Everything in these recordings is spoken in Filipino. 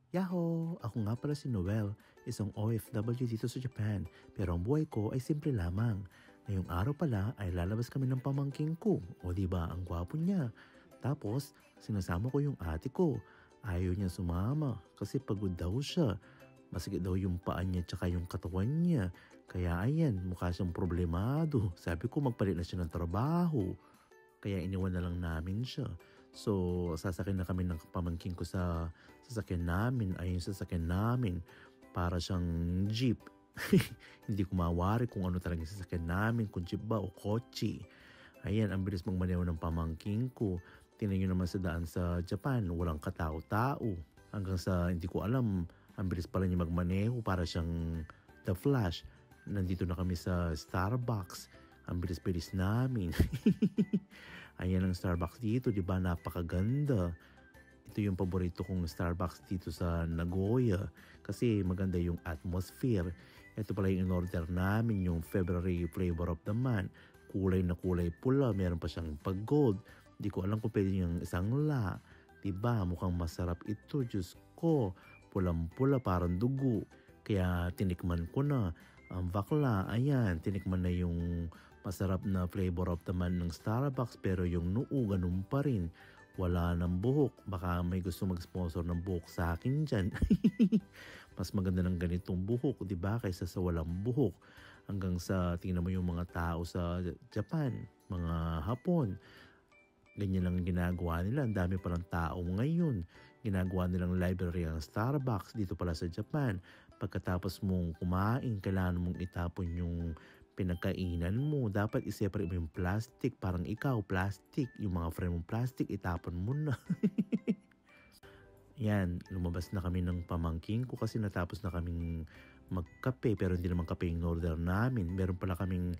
Yahoo! Ako nga pala si Noel, isang OFW dito sa Japan, pero ang buhay ko ay simple lamang. Ngayong araw pala ay lalabas kami ng pamangking ko, o diba ang gwapo niya. Tapos, sinasama ko yung ate ko. Ayaw niya sumama kasi pagod daw siya. Masakit daw yung paa niya tsaka yung katawan niya. Kaya ayan, mukha siyang problemado. Sabi ko magpalit na siya ng trabaho. Kaya iniwan na lang namin siya. So, sasakyan na kami ng pamangkin ko sa sasakyan namin. Ay yung sasakyan namin. Para siyang jeep. Hindi ko mawari kung ano talaga yung sasakyan namin. Kung jeep ba o kotse. Ayan, ang bilis magmaneho ng pamangkin ko. Tingnan nyo naman sa daan sa Japan. Walang katao-tao. Hanggang sa hindi ko alam. Ang bilis pala niya magmaneho. Para siyang The Flash. Nandito na kami sa Starbucks. Ang bilis-bilis namin. Ayan ang Starbucks dito, di ba? Napakaganda. Ito yung paborito kong Starbucks dito sa Nagoya. Kasi maganda yung atmosphere. Ito pala yung in-order namin, yung February flavor of the month. Kulay na kulay pula. Meron pa siyang pag-gold. Di ko alam kung pwede yung isang la. Diba? Mukhang masarap ito. Diyos ko. Pulang-pula parang dugo. Kaya tinikman ko na. Ang bakla, ayan, tinikman na yung masarap na flavor of the month ng Starbucks, pero yung noo, ganun pa rin. Wala ng buhok. Baka may gusto mag-sponsor ng buhok sa akin dyan. Mas maganda ng ganitong buhok, di ba? Kaysa sa walang buhok. Hanggang sa, tingnan mo yung mga tao sa Japan, mga Hapon. Ganyan lang ginagawa nila. Ang dami palang tao ngayon. Ginagawa nilang library ang Starbucks dito pala sa Japan. Pagkatapos mong kumain, kailangan mong itapon yung pinagkainan mo. Dapat i-separate mo yung plastic. Parang ikaw, plastic. Yung mga friend mong plastic, itapon mo na. Yan, lumabas na kami ng pamangking ko kasi natapos na kaming magkape. Pero hindi naman kape yung order namin. Meron pala kaming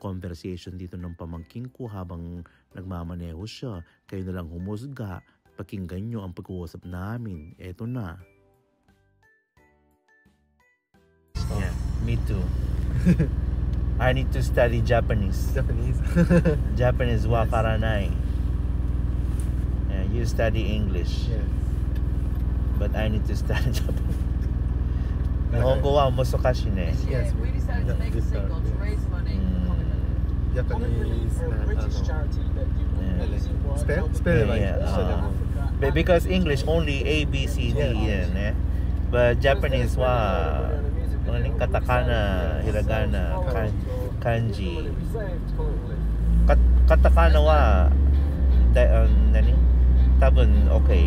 conversation dito ng pamangking ko habang nagmamaneho siya. Kayo na lang humusga. Pakinggan nyo ang pag-uusap namin. Eto na. Yeah, me too. I need to study Japanese. Japanese wa karanai. Yeah, you study English. Yes. But I need to study Japanese. Nihongo wa musukashi ne. Yes. We decided to make a single to raise money. Japanese British charity that do amazing work. spell Because English only A, B, C, D yan eh. But Japanese wa katakana, hiragana, kanji. Katakana wa nani? Tabun okay.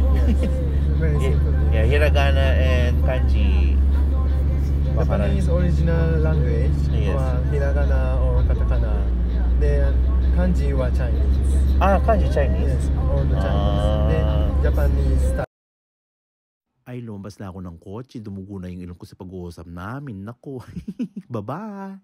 Yeah, hiragana and kanji. Japanese original language Yes. or hiragana or katakana. Then kanji wa Chinese. Ah, kanji Chinese. Yes, all the Chinese. Then Japanese style. Ay, lumabas na ako ng kotse. Dumugo na yung ilong ko sa pag-uusap namin. Naku. Bye-bye.